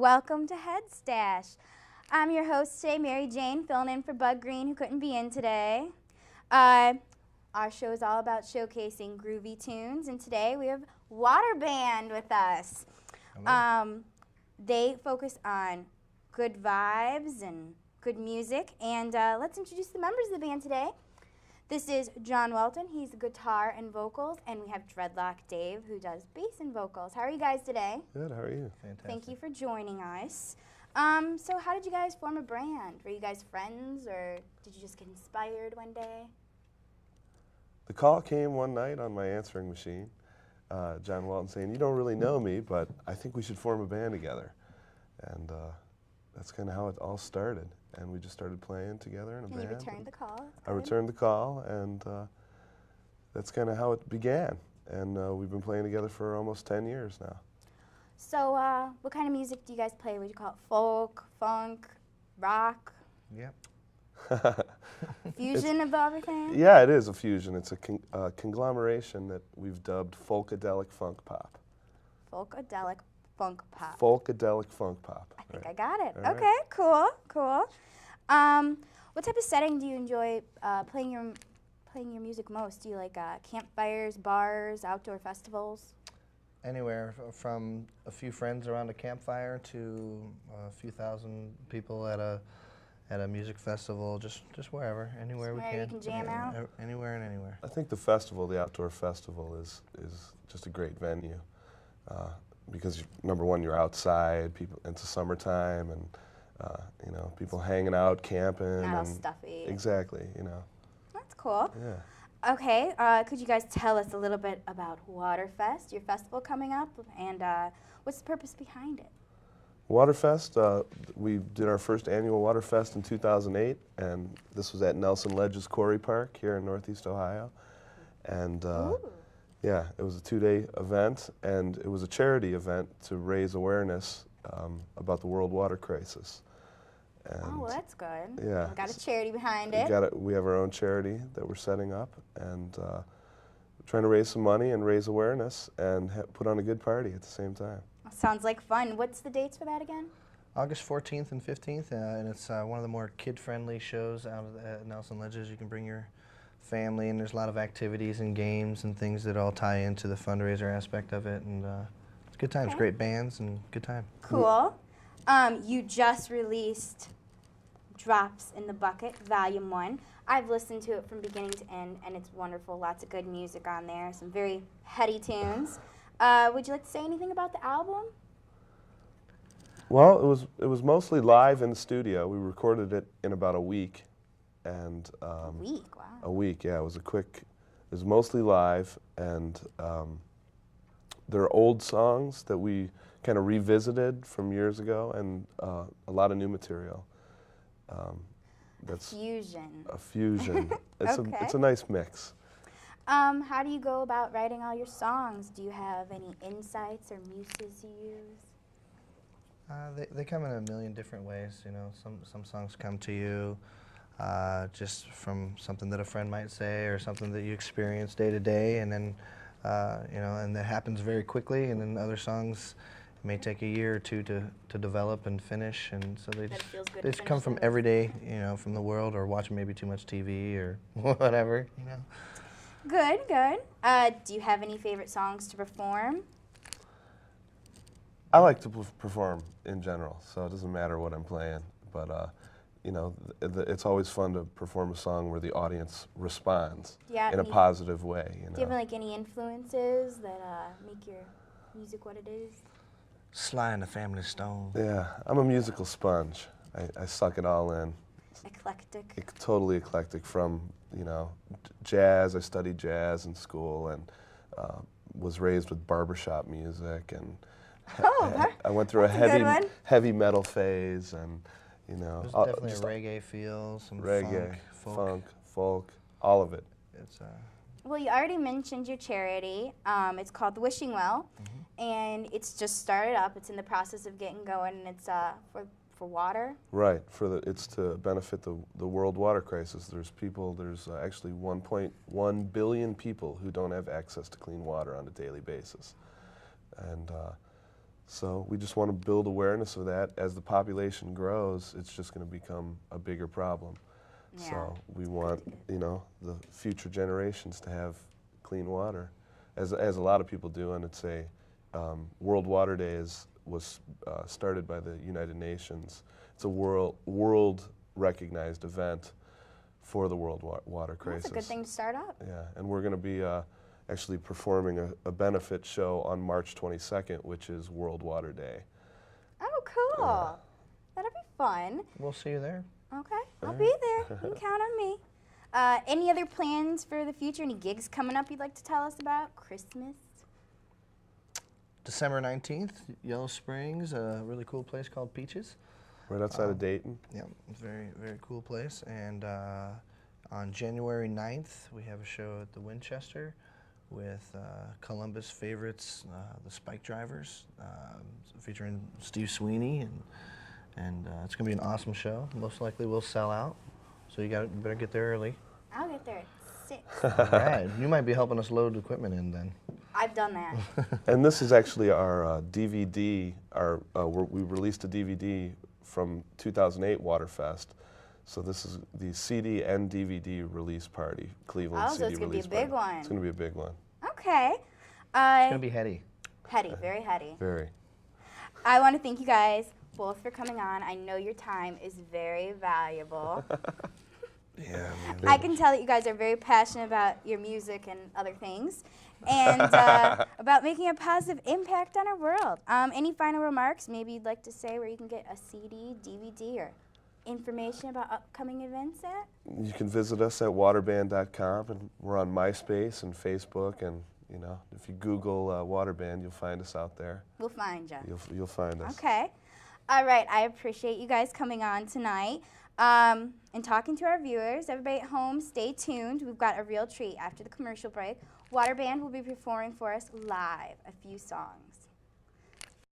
Welcome to Head Stash. I'm your host today, Mary Jane, filling in for Bug Green, who couldn't be in today. Our show is all about showcasing groovy tunes, and today we have Waterband with us. They focus on good vibes and good music, and let's introduce the members of the band today. This is John Welton. He's guitar and vocals, and we have Dreadlock Dave, who does bass and vocals. How are you guys today? Good, how are you? Fantastic. Thank you for joining us. So how did you guys form a brand? Were you guys friends, or did you just get inspired one day? The call came one night on my answering machine, John Walton saying, "You don't really know me, but I think we should form a band together." And that's kind of how it all started. And we just started playing together in a And band. you returned the call. That's I good. returned the call, and that's kind of how it began. And we've been playing together for almost 10 years now. So what kind of music do you guys play? Would you call it folk, funk, rock, Yep. fusion of everything? Yeah, it is a fusion. It's a conglomeration that we've dubbed Folkadelic Funk Pop. Folkadelic funk pop. Folkadelic Funk Pop. I think I got it. All right. Okay, cool, cool. What type of setting do you enjoy playing your music most? Do you like campfires, bars, outdoor festivals? Anywhere from a few friends around a campfire to a few thousand people at a music festival, just wherever, anywhere we Somewhere can. you can jam out? Anywhere and anywhere. I think the festival, the outdoor festival, is just a great venue because number one, you're outside. People, it's the summertime, and you know, people hanging out, camping. Not all and stuffy. Exactly, you know. That's cool. Yeah. Okay, could you guys tell us a little bit about Waterfest, your festival coming up, and what's the purpose behind it? Waterfest, we did our first annual Waterfest in 2008, and this was at Nelson Ledges Quarry Park here in Northeast Ohio. And yeah, it was a 2-day event, and it was a charity event to raise awareness about the world water crisis. And Oh, well, that's good. yeah. We've got a charity behind it. we have our own charity that we're setting up, and trying to raise some money and raise awareness and put on a good party at the same time. Sounds like fun. What's the dates for that again? August 14th and 15th, and it's one of the more kid-friendly shows out at Nelson Ledges. You can bring your family, and there's a lot of activities and games and things that all tie into the fundraiser aspect of it, and it's good times, Okay. great bands, and good time. Cool. You just released Drops in the Bucket, Volume 1. I've listened to it from beginning to end, and it's wonderful. Lots of good music on there, some very heady tunes. Would you like to say anything about the album? Well, it was mostly live in the studio. We recorded it in about a week, and A week, wow. a week, yeah. It was mostly live, and there are old songs that we kind of revisited from years ago, and a lot of new material. That's Fusion. a fusion. It's Okay. it's a nice mix. How do you go about writing all your songs? Do you have any insights or muses you use? They come in a million different ways, you know. Some songs come to you just from something that a friend might say or something that you experience day to day, and then you know, and that happens very quickly. And then other songs may take a year or two to develop and finish, and so they That just feels good they to just come finish from those. every day, you know, from the world, or watching maybe too much TV or whatever, you know. Good, good. Do you have any favorite songs to perform? I like to perform in general, so it doesn't matter what I'm playing. But you know, it's always fun to perform a song where the audience responds Yeah, in a any- positive way. You know. Do you have like any influences that make your music what it is? Sly and the Family Stone. Yeah, I'm a musical sponge. I suck it all in. Eclectic. Totally eclectic, from, you know, jazz. I studied jazz in school, and was raised with barbershop music, and I went through that's a good one. heavy metal phase, and you know, There's all- definitely a just reggae feel, some reggae, funk. folk, all of it. It's Well, you already mentioned your charity. It's called the Wishing Well, and it's just started up. It's in the process of getting going, and it's for water. Right, it's to benefit the world water crisis. There's actually 1.1 billion people who don't have access to clean water on a daily basis, and So we just want to build awareness of that. As the population grows, it's just going to become a bigger problem. Yeah. So we want, you know, the future generations to have clean water, as a lot of people do. And it's a World Water Day was started by the United Nations. It's a world recognized event for the world water crisis. That's a good thing to start up. Yeah, and we're going to be actually performing a benefit show on March 22nd, which is World Water Day. Oh, cool. That'll be fun. We'll see you there. Okay, I'll be there. You can count on me. Any other plans for the future? Any gigs coming up you'd like to tell us about? Christmas? December 19th, Yellow Springs, a really cool place called Peaches. Right outside of Dayton. Yeah, very, very cool place. And on January 9th, we have a show at the Winchester with Columbus favorites, the Spike Drivers, featuring Steve Sweeney, and it's going to be an awesome show. Most likely we'll sell out, so you better get there early. I'll get there at 6. All right, you might be helping us load equipment in then. I've done that. And this is actually our DVD. We released a DVD from 2008 Waterfest. So this is the CD and DVD release party, Cleveland Oh, CD so it's going to be a release big party. one. It's going to be a big one. Okay. It's going to be heady. Heady, very heady. Very. I want to thank you guys both for coming on. I know your time is very valuable. Yeah. I can tell that you guys are very passionate about your music and other things, and about making a positive impact on our world. Any final remarks maybe you'd like to say where you can get a CD, DVD, or information about upcoming events at? You can visit us at waterband.com, and we're on MySpace and Facebook, and you know, if you Google Waterband, you'll find us out there. We'll find you. You'll find us. Okay. All right. I appreciate you guys coming on tonight and talking to our viewers. Everybody at home, stay tuned. We've got a real treat after the commercial break. Waterband will be performing for us live a few songs.